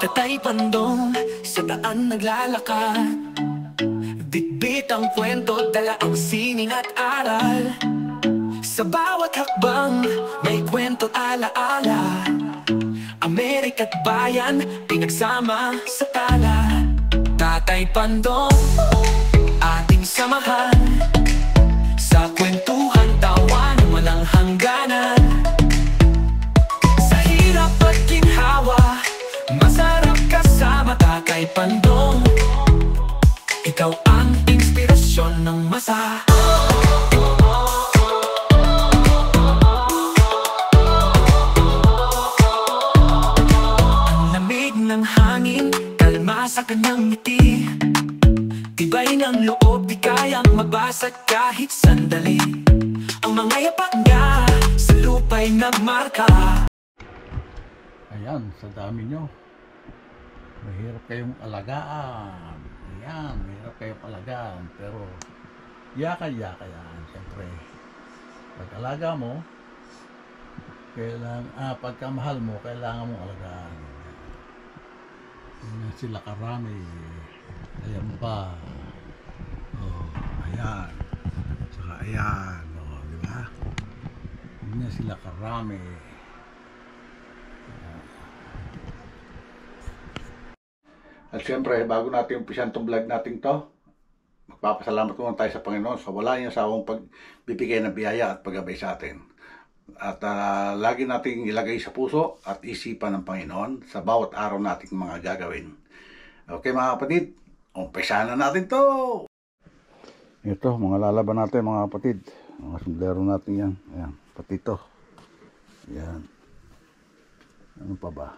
Tatay Pandong sa daan naglalakad, bitbit ang kwento, dala ang sining at aral. Sa bawat hakbang may kwento't alaala, Amerika't bayan pinagsama sa tala. Tatay Pandong, ating samahan sa kwentuhan, tawa ng walang hangganan. Sa hirap at ginhawa, masarap kasama Tatay Pandong. Ikaw ang inspirasyon ng masa. Ang lamig ng hangin, kalma sa kanyang ngiti, tibay ng loob, di kayang mabasag kahit sandali. Ang mga yapak niya sa lupa'y nagmarka. Ayan, sa dami nyo, mahirap kayong alagaan. Ayan, mahirap kayong alagaan. Pero yaka-yaka yan. Siyempre, pag-alaga mo, pagkamahal mo, kailangan mong alagaan. Ayan sila karami. Ayan pa. Oh, ayan. Saka ayan. Oh, di ba? Ayan sila karami. At siyempre, bago natin umpisan itong vlog natin to, magpapasalamat muna tayo sa Panginoon sa wala niya sa akong pagbibigay ng biyaya at paggabay sa atin. At lagi nating ilagay sa puso at isipan ng Panginoon sa bawat araw nating mga gagawin. Okay mga kapatid, umpisan na natin to! Ito, mga lalaban natin mga kapatid. Mga sombrero natin yan. Ayan, pati ito. Ayan. Ano pa ba?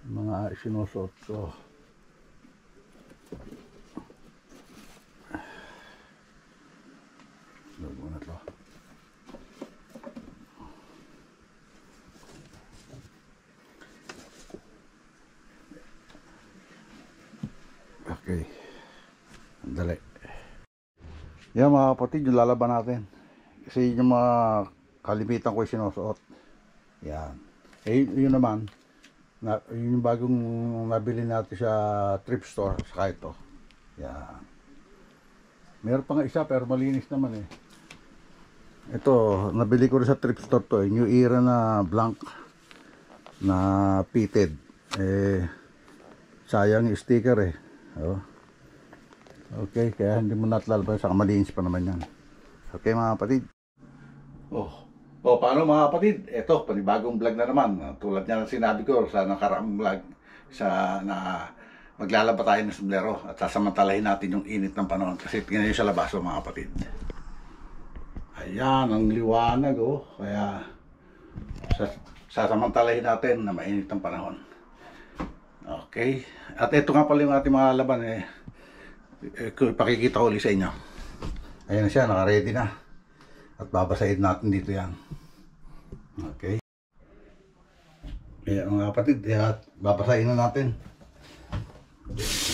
Mga sinusuot ko. Lugo na to. Okay. Andali. Yan mga kapatid, yung lalaban natin. Kasi yung mga kalimitan ko yung sinusuot. Yan. Eh, yun naman. Yun yung bagong nabili natin sa thrift store, saka ito. Yan. Meron pa nga isa pero malinis naman eh. Ito, nabili ko rin sa thrift store to, New Era na blank na pitted. Eh, sayang yung sticker eh. Oh. Okay, kaya hindi mo natlalaban, saka malinis pa naman yan. Okay mga kapatid. Paano mga kapatid? Ito, panibagong vlog na naman. Tulad niya ng sinabi ko sa nakaraang vlog, na maglalaba tayo ng sombrero at sasamantalahin natin yung init ng panahon. Kasi tingnan nyo sa labas mga kapatid. Ayan, ang liwanag oh. Kaya sasamantalahin natin na mainit ang panahon. Okay. At ito nga pala yung ating mga laban eh. Pakikita ko ulit sa inyo. Ayan na siya, naka-ready na. At babasahin natin dito yan. Okay. Kaya mga kapatid, babasahin na natin.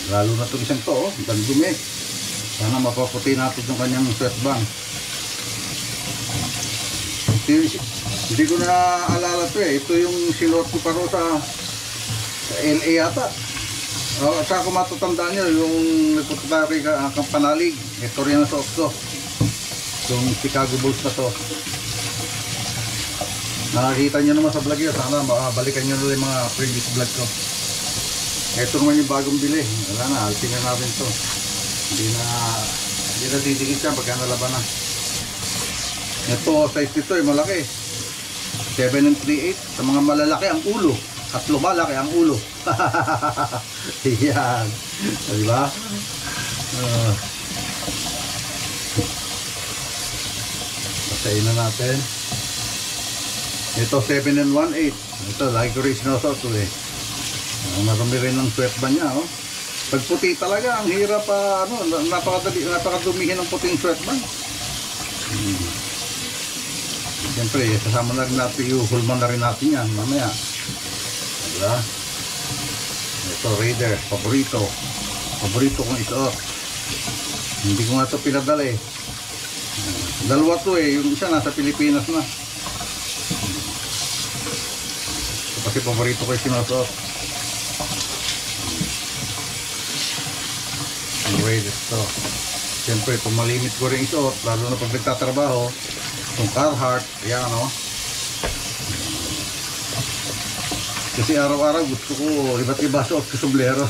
Lalo na itong isang to, ang dumi. Sana mapaputi natin yung kanyang sweatband. Hindi ko na alala ito eh. Ito yung sinuot ko pa rin sa LA yata. At saka kung matatandaan nyo, yung nagpunta tayo kay Panalig. Ito rin ang suot ko. Yung Chicago Bulls na to. Nakakita nyo naman sa vlog yun. Sana balikan nyo na yung mga previous vlog ko. Ito naman yung bagong bili. Wala na, alpin na natin to. Hindi na didikit yan pagka nalaban na. Ito, size nito ay malaki. 7 and 3/8. Sa mga malalaki ang ulo. At lumalaki ang ulo. Yan. Diba? Pasayin na natin. Ito 7 and 1/8. Ito lagi ko rin sinusuot to eh. Marami rin ng sweatband niya oh. Pag puti talaga ang hirap napakadumihin ng puting sweatband. Siyempre kasama na rin natin yung hulman na rin natin yan mamaya. Diba? Ito Raider, paborito kong isuot. Hindi ko nga ito pinadala eh. Dalawa to eh, yung isa nasa Pilipinas na. Kasi paborito ko yung sinusuot. Ang greatest to. Siyempre, kung malimit ko rin isuot, lalo na pag nagtatrabaho, itong Carhartt, ayan o. Kasi araw-araw gusto ko iba't iba suot ko sombrero.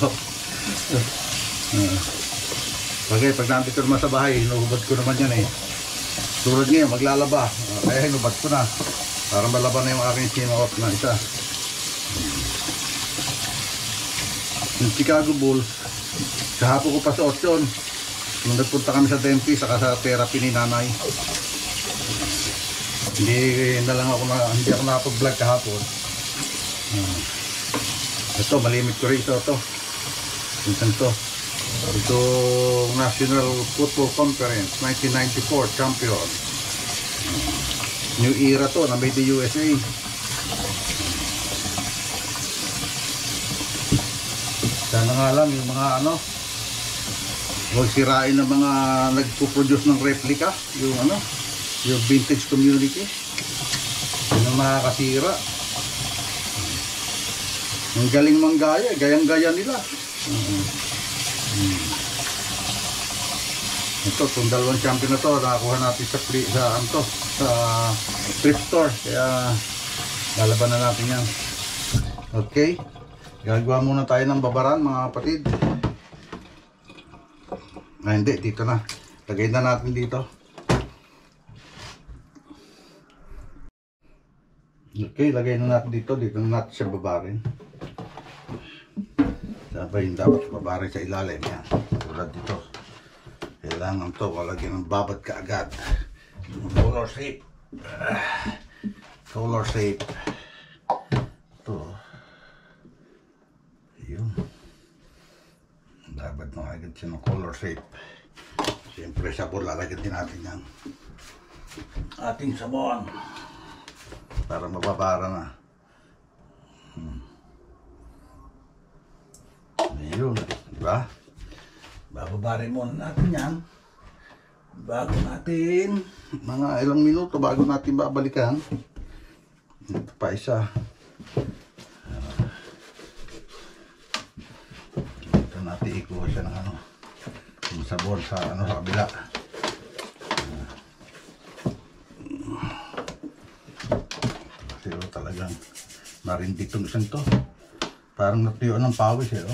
Bagay, pag nandito naman sa bahay, hinubad ko naman yan eh. Tulad ngayon, maglalaba. Kaya hinubad ko na. Para malaban na yung aking sinuot na isa. Yung Chicago Bulls, kahapon ko pa suot yun. Nung nagpunta kami sa dentist, saka sa therapy ni nanay. Hindi ako nakapag-vlog kahapon. Ito, malimit ko rin ito. Minsan to. Ito, National Football Conference 1994 champion. New era to, na made the USA. Sana nga lang yung mga huwag sirain ng mga nagpo-produce ng replica, yung vintage community. Yun ang nakakasira. Ang galing manggaya, gayang-gaya nila. Ito, itong dalawang champion na to, nakakuha natin sa thrift store. Kaya, lalaban na natin yan. Okay. Gagawa muna tayo ng babaran, mga kapatid. Hindi, dito na. Lagay na natin dito. Okay, lagay na natin dito. Dito na natin siya babarin. Sabay yung dapat babarin sa ilalim. Yan. Tulad dito. Kailangan to. Walagyan ng babad kaagad. Color shape. Color shape. Ito. Yun. Dapat makagad siya ng color shape. Siyempre sabon, lalagyan din natin yan. Ating sabon. Para mababara na. Ayun, diba? Bababarin muna natin yan. Bago natin, mga ilang minuto bago natin babalikan. Ito pa isa. Ito natin ikuha siya ng yung sabon sa sa kabila. Pero talagang marindi itong isang to. Parang natuyuan ng pawis eh.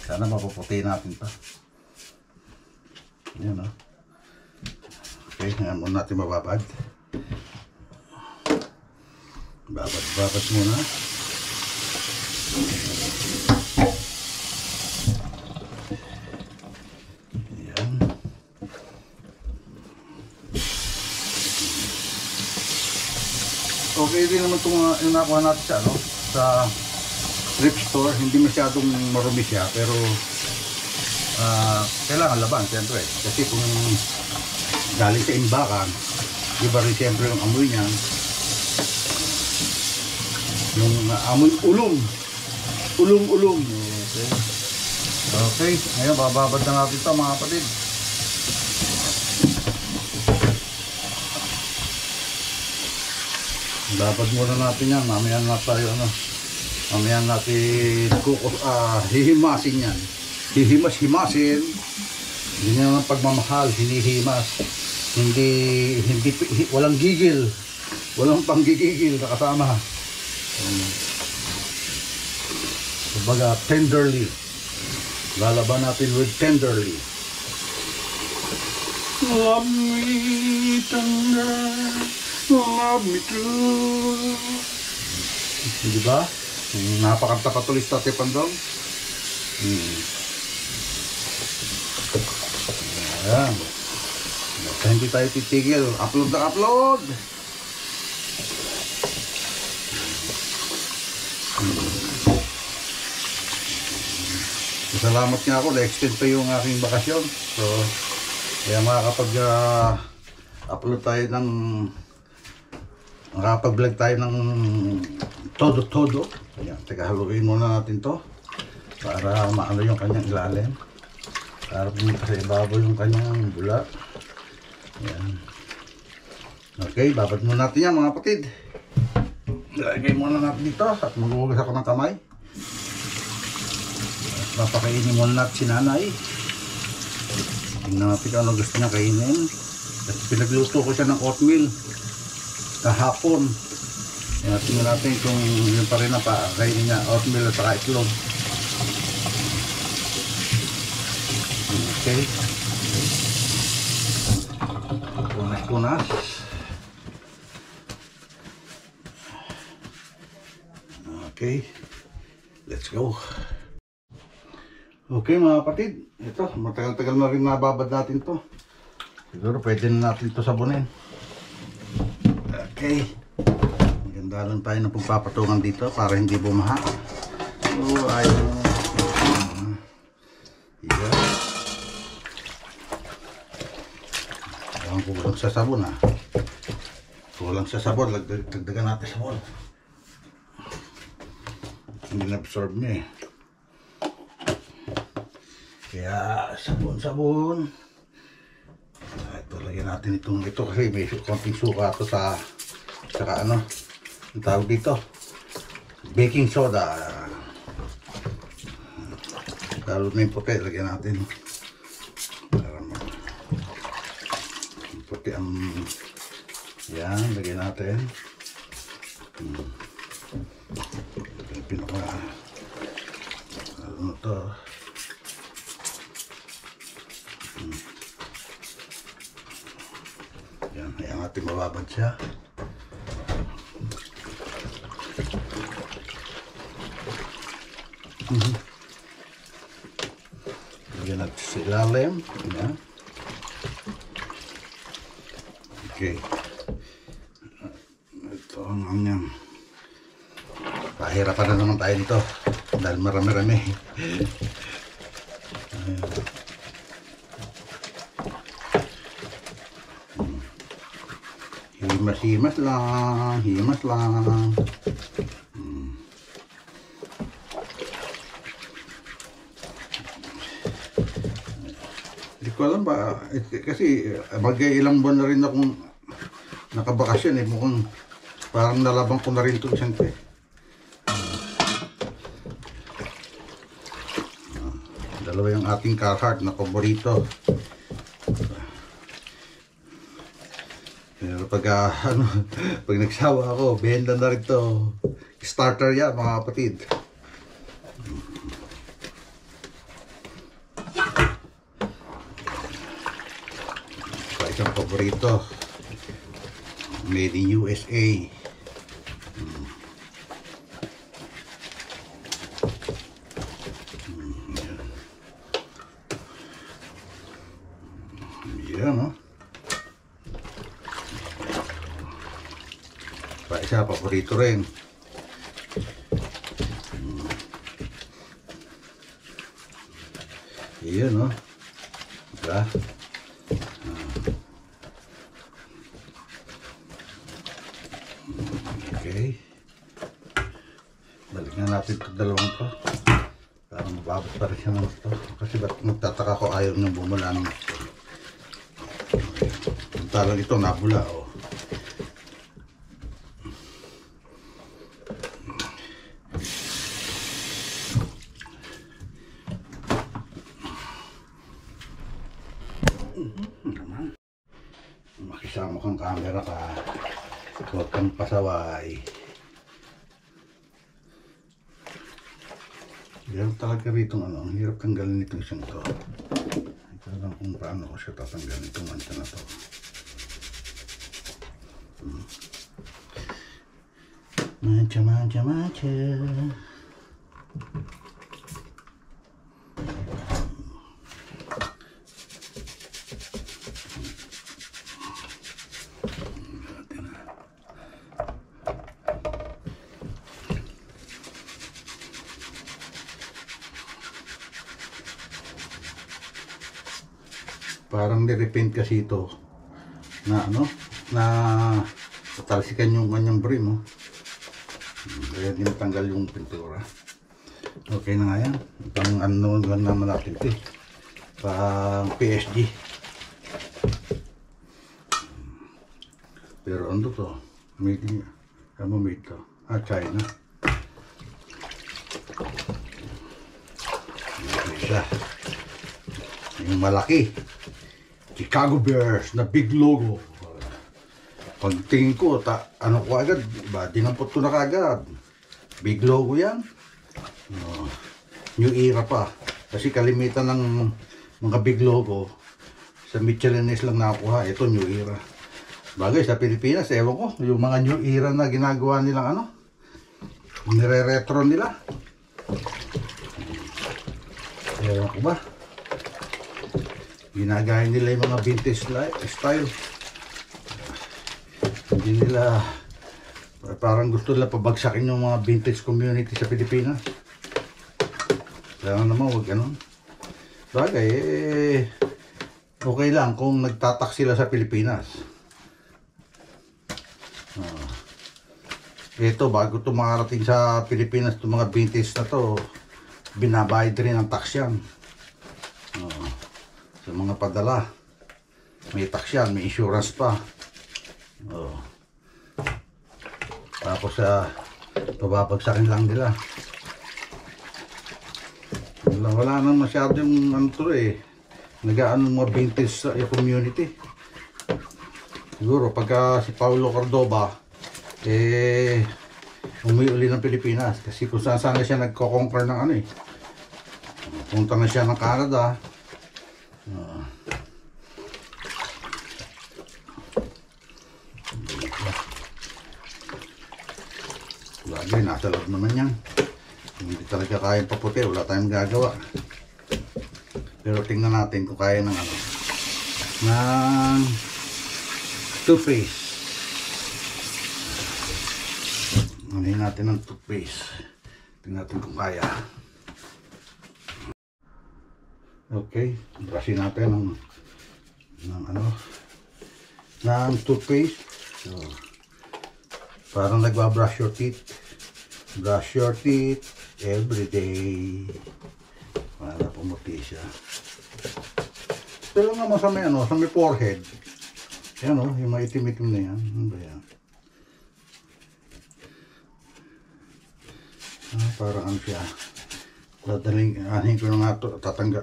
Sana mapuputi natin pa. Yan Okay, ngayon muna natin mababad. Babad muna. Yan. Okay din naman itong yung nakuha natin sa sa thrift store. Hindi masyadong marumi siya, pero kailangan laban siyempre. Kasi kung galing sa imbakan, iba rin siyempre yung amoy niya. Yung amoy ulong. Okay, ngayon bababad na natin ito, mga kapatid. Babad muna natin yan. Mamaya na tayo mamaya natin hihimasin yan. Hihimasin. Hindi na ng pagmamahal, hinihimas. Hindi walang gigil. Walang panggigigil na kasama. Kumbaga, tenderly. Lalaban natin with tenderly. Love me tender, love me true. Diba? Napakanta patuloy sa Tate Pandong. Ayan. Hindi tayo titigil. Upload na upload. Salamat nga ako. Na-extend pa yung aking bakasyon. So, kaya makakapag-upload tayo ng makakapag-vlog tayo ng todo. Ayan. Teka, haluin muna natin to para maano yung kanyang ilalim. Para pumunta sa ibabaw yung kanyang bula. Ayan. Okay, babad muna natin yan, mga kapatid. Ilagay muna natin dito at maghugas ako ng kamay. At papakainin muna natin si nanay. Tingnan natin kung ano gusto niya kainin. At pinagluto ko siya ng oatmeal kahapon. Tingnan natin kung yun pa rin na kainin niya, oatmeal at saka itlog. Okay. Punas-punas. Okay. Let's go. Okay mga kapatid, ito, matagal-tagal na rin nababad natin to. Siguro pwede na natin to sabunin. Okay. Maganda lang tayo na pagpapatungan dito para hindi bumaha. So, ayun. Yeah. Ang kulang sa sabon ha. Kulang sa sabon, dagdagan natin sabon. Hindi na-absorb niya eh. Kaya sabon-sabon. Ito, lagyan natin ito kasi may konting suka ito sa saka ano, ang tawag dito, baking soda. Lalo na yung puti, lagyan natin para puti ang yan, lagyan natin. Pinaka ano to, yan, ayan natin mababad siya. Lagyan natin sa ilalim. Yan. Okay. Ito ang anyang. Pahirapan na naman tayo nito dahil marami-rami. Himas-himas lang, himas lang. Hindi ko alam ba, kasi mag-ilang buwan na rin akong nakabakasyon eh. Mukhang parang nalabang ko na rin ito siyempre. Dalawa yung ating Carhartt na paborito. Pero pag nagsawa ako, benda na rin ito. Starter yan mga kapatid. Isang paborito, made in USA. Yan, no? Isa paborito rin. Yan, no? Diba? Okay. Balik na natin ito dalawang to. Parang mababot pa rin siya ng gusto. Kasi ba't magtataka ko ayaw niyang bumula ng gusto. Okay. Talang ito nabula oh. Makisama kang camera ka. Huwag kang pasaway. Hirap talaga rito ano, ang hirap tanggalin itong isang to. Ito lang kung paano ko siya tatanggalin itong mancha na to. Mancha, mancha, mancha. Parang nirepaint kasi ito na ano, na tatalsikan yung kanyang brim oh. Kaya dinatanggal yung pintura. Okay na nga yan. Pang ano naman natin ito eh, pang PSG. Pero ano to, made in, ano made to, China. Okay siya. Yung malaki. Chicago Bears na big logo. Pagtingin ko, ano ko agad, dinampot ko na kagad. Big logo yan. New era pa. Kasi kalimitan ng mga big logo, sa Michelinese lang nakuha. Ito, new era. Bagay, sa Pilipinas, ewan ko, yung mga new era na ginagawa nilang ano, nire-retro nila. Ewan ko ba? Ginagaya nila yung mga vintage style. Hindi nila, parang gusto nila pabagsakin yung mga vintage community sa Pilipinas. Kaya naman, huwag ganun. Bagay, okay lang kung nagtatak sila sa Pilipinas. Ito, bago ito makarating sa Pilipinas, itong mga vintage na to, binabayad rin ang tax yan. Sa mga padala, may tax yan, may insurance pa. Tapos pababagsakin lang nila. Wala nang masyadong ano to nag-aano mga vintage sa community. Siguro pagka si Paulo Cordova umuwi ng Pilipinas kasi kung saan siya nagko-conquer ng ano punta na siya ng Canada. Lagi nasa loob naman yan. Hindi talaga kaya paputi, wala tayong gagawa. Pero tingnan natin kung kaya ng ano, ng toothpaste. Anin natin ng toothpaste. Tingnan natin kung kaya. Okay, brushin natin ng toothpaste. So, parang nagbabrush your teeth. Brush your teeth every day para pumuti siya. Ito lang naman sa may sa may forehead. Yan yung maitim-itim na yan. Ano ba yan? Parang ano siya. Anin ko na nga ito.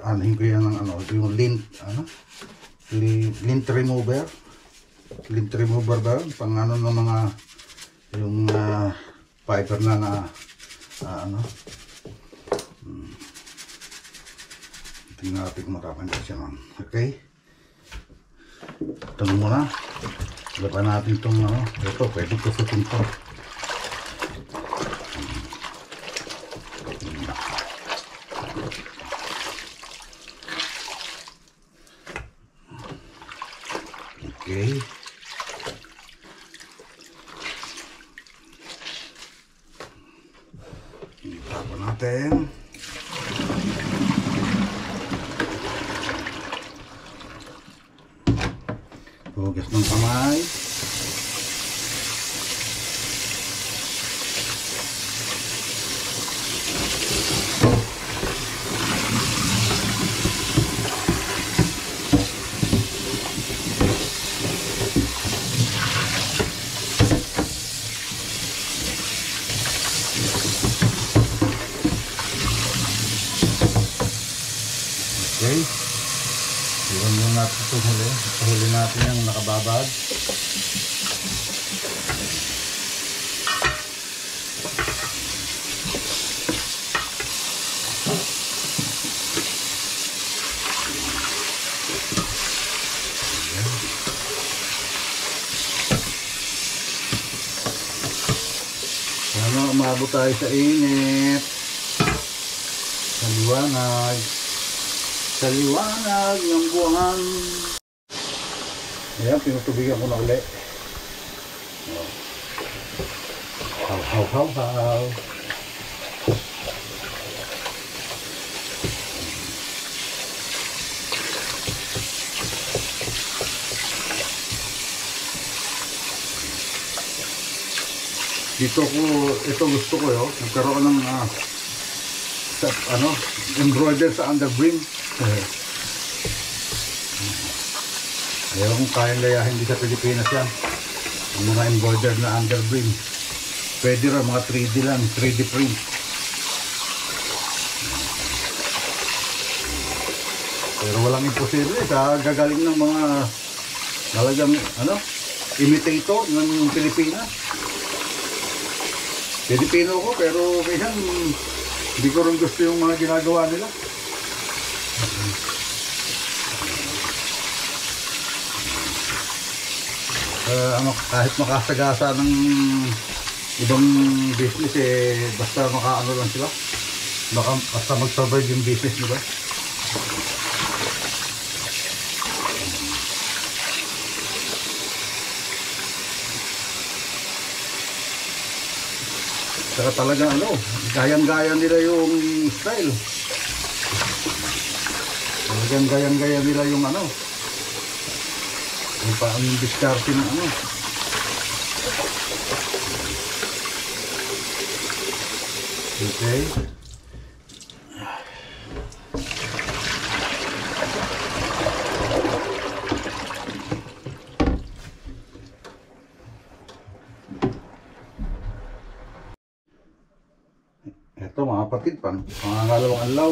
Anin ko yan ng yung lint remover. Lint remover ba yun? Pang ng mga yung fiber na tingnan natin kung makakanda siya man. Okay, ito muna, laban natin itong ito, pwede kusutin ito. Okay, itapan natin. Hugas ng kamay. Okay. Iwan muna natin itong huli. Huli natin yung nakababad. Sana umabot tayo sa init. Sa liwanag. Sa liwanag ng buwan. Ayan, pinutubigan ko na ulit. Haw. Ito gusto ko nagkaroon ng embroider sa underbrim. Ayaw kung kayang gayahin din sa Pilipinas yan. Ang mga embroidered na underbrim. Pwede rin mga 3D lang, 3D print. Pero walang imposible sa gagaling ng mga talagang imitator ng Pilipinas. Pilipino ko pero kaya hindi ko rin gusto yung mga ginagawa nila. Kahit makasagasa ng ibang business basta makaano lang sila, basta mag-survive yung business nila. Saka talagang gayang-gaya nila yung style. Talagang gayang-gaya nila yung yung paano yung diskarte ng Okay. Ito mga kapatid, pangangalawang anlaw.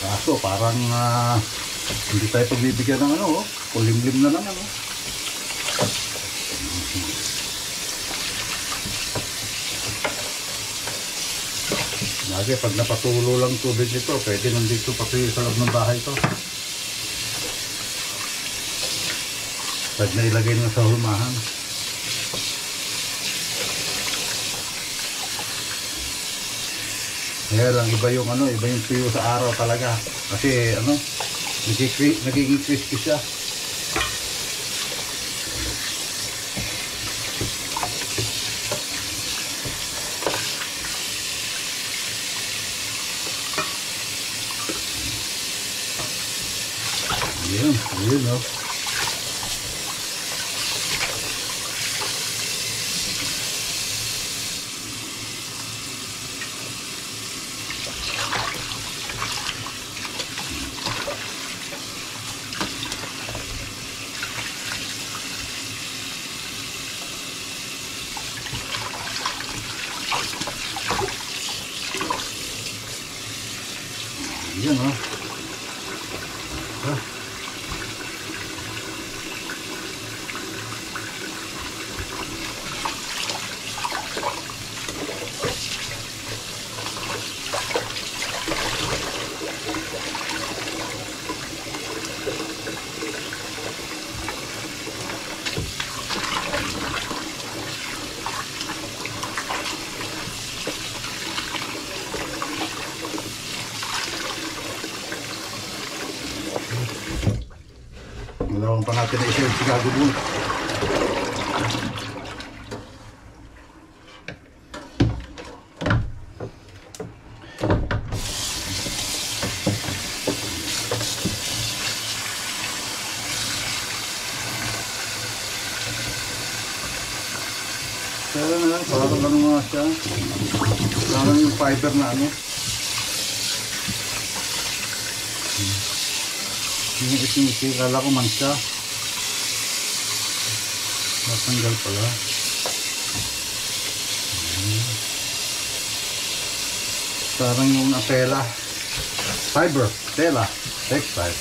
Kaso parang hindi tayo pagbibigyan ng kulimlim na naman. Lagi pag napatulo lang tubig nito, pwede nandito pati sa loob ng bahay ito. Pag nailagay na sa hulmahan. Kaya lang iba yung iba yung tuyo sa araw talaga. Kasi nagiging crispy siya. Yun Dalawang pa natin na isa yung Chicago Bull. Kaya na lang, parang nga siya. Parang yung fiber na Yung isinisi, kala ko mansa. Matanggal pala. Parang yung tela. Fiber, tela, textile.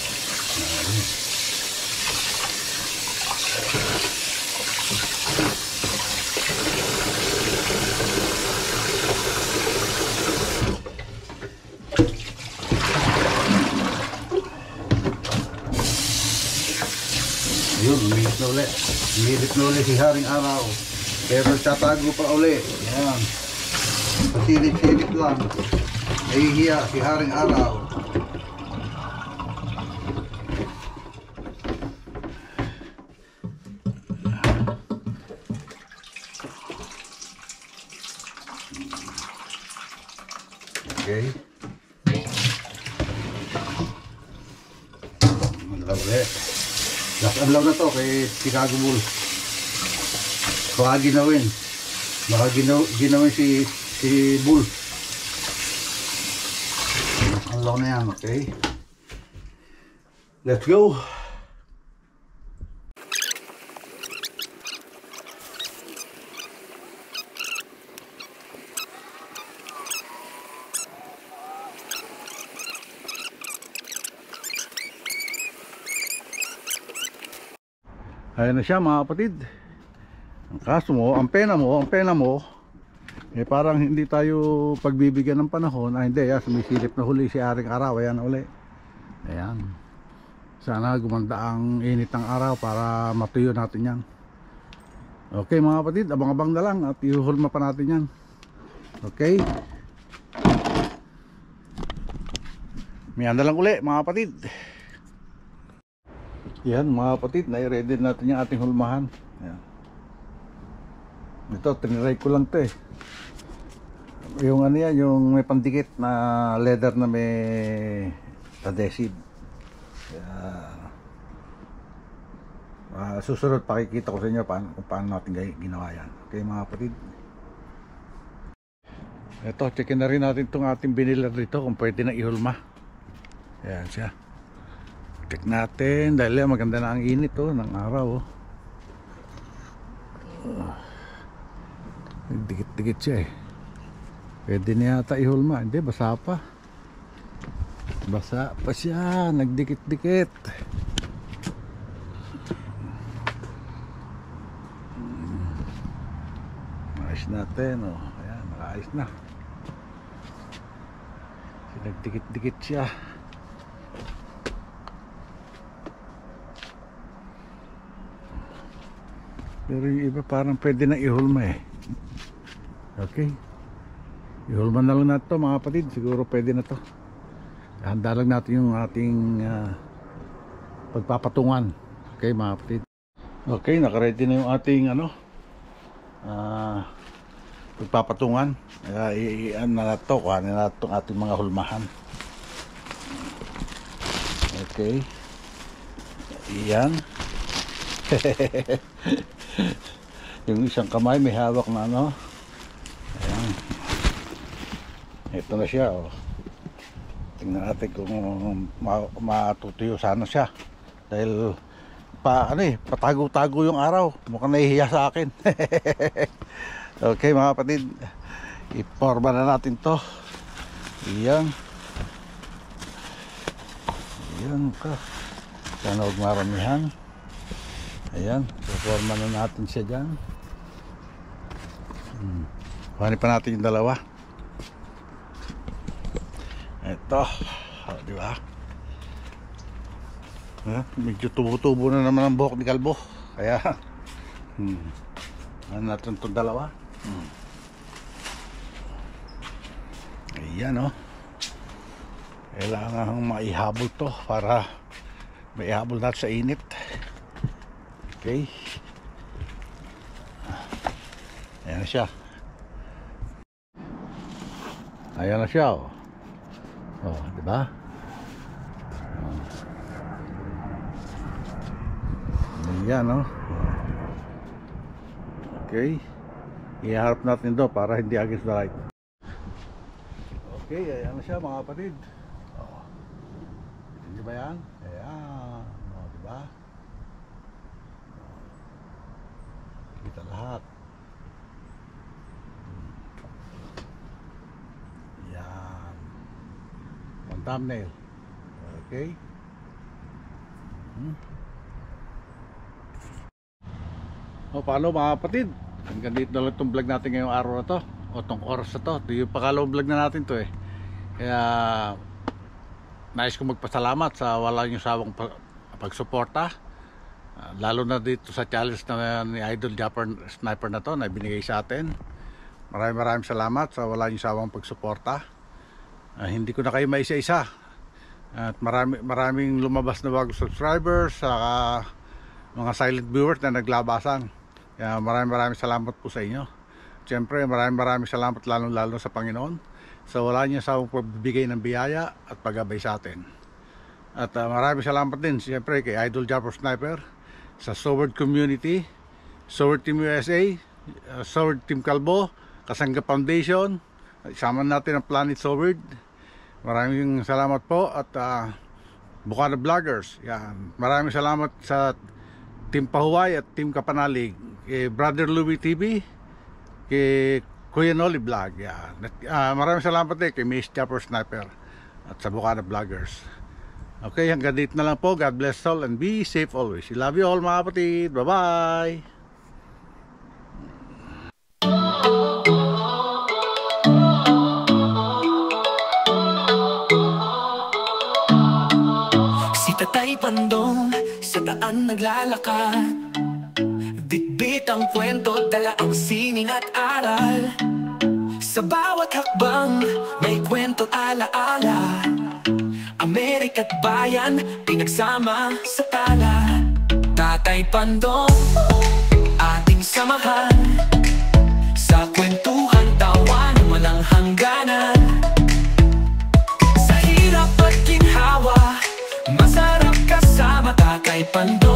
Ayun, umilit na uli. Umilit na uli si Haring Araw. Pero tatago pa uli. Ayan. Pasilip-silip lang. Nahihiya si Haring Araw. Okay. Malawin. Last anlaw na to kay Chicago Bull. Baka ginawin. Baka ginawin si Bull. Last anlaw na yan, okay? Let's go! Ayan na siya mga kapatid. Ang kaso mo, ang pena mo, eh parang hindi tayo pagbibigyan ng panahon. Hindi, sumisilip na huli si Aring Araw. Ayan na uli. Ayan. Sana gumanda ang init ng araw para matuyo natin yan. Okay mga kapatid, abang-abang na lang at ihuhulma pa natin yan. Okay. Miyan na lang uli mga kapatid. Yan mga kapatid, nai-ready natin yung ating hulmahan. Ayan. Ito, tiniray ko lang to eh. Yung ano yan, yung may pandikit na leather na may adhesive. Susunod pakikita ko sa inyo kung paano natin ginawa yan. Okay mga kapatid. Ito, checkin na rin natin itong ating biniler dito kung pwede na ihulma. Ayan siya. Check natin dahil maganda na ang init ng araw. Nagdikit-dikit siya eh. Pwede na yata ihulma. Hindi, basa pa. Basa pa siya. Nagdikit-dikit. Ayos natin. Ayan, nakaayos na. Nagdikit-dikit siya. Pero yung iba parang pwede na ihulma eh. Okay. Ihulma na lang natin to mga kapatid. Siguro pwede na to. Handa lang natin yung ating pagpapatungan. Okay mga kapatid. Okay, nakaready na yung ating pagpapatungan. Iyan na nato. Kuhanin na natin ating mga hulmahan. Okay. Iyan. Yung isang kamay may hawak na ayan. Ito na siya tingnan natin kung matutuyo sana siya dahil patago-tago yung araw, mukhang nahihiya sa akin. Okay mga kapatid, iporma na natin to. Iyan ka sana huwag maramihan. Ayan, iporma na natin siya dyan. Kuhanin pa natin yung dalawa. Ito, di ba? Medyo tubo-tubo na naman ang buhok ni Kalbo. Kaya ano natin itong dalawa. Ayan kailangan maihabol to para maihabol natin sa init. Okay. Ayan na siya. Ayan na siya di ba? Ayan Okay. Iharap natin do para hindi against the light. Okay, ayan na siya mga kapatid. Hindi ba yan? Ayan. Di ba? Kita lahat. Yan. One thumbnail. Okay. Paano mga kapatid? Hanggang dito na lang itong vlog natin ngayong araw na to. O itong oras na to. Ito yung pakalawang vlog na natin to eh. Kaya nais kong magpasalamat sa wala niyong sawang pagsuporta. Lalo na dito sa challenge na ni Idol Japper Sniper na to na binigay sa atin. Maraming salamat sa wala niyong sawang pagsuporta. Hindi ko na kayo maisa-isa. At maraming lumabas na bagong subscribers sa mga silent viewers na naglabasan. Kaya maraming salamat po sa inyo. Siyempre maraming salamat lalo sa Panginoon sa wala niyong sawang pagbibigay ng biyaya at paggabay sa atin. At maraming salamat din siyempre kay Idol Japper Sniper, sa Sword Community, Sword Team USA, Sword Team Kalbo, Kasangga Foundation, isama natin ang Planet Sword. Maraming salamat po at Bukana Vloggers. Yan. Maraming salamat sa Team Pahuway at Team Kapanalig, kay Brother Louie TV, kay Kuya Noli Vlog. Yan. Maraming salamat kay Miss Japper Sniper at sa Bukana Vloggers. Okay, hanggang dito na lang po. God bless all and be safe always. I love you all mga kapatid. Bye-bye. Si Tatay Pandong sa daan naglalakad, bitbit ang kwento, dala ang sining at aral. Sa bawat hakbang may kwento alaala, Amerika't bayan pinagsama sa tala. Tatay Pandong, ating samahan, sa kwentuhan, tawanan, walang hangganan. Sa hirap at ginhawa, masarap kasama Tatay Pandong.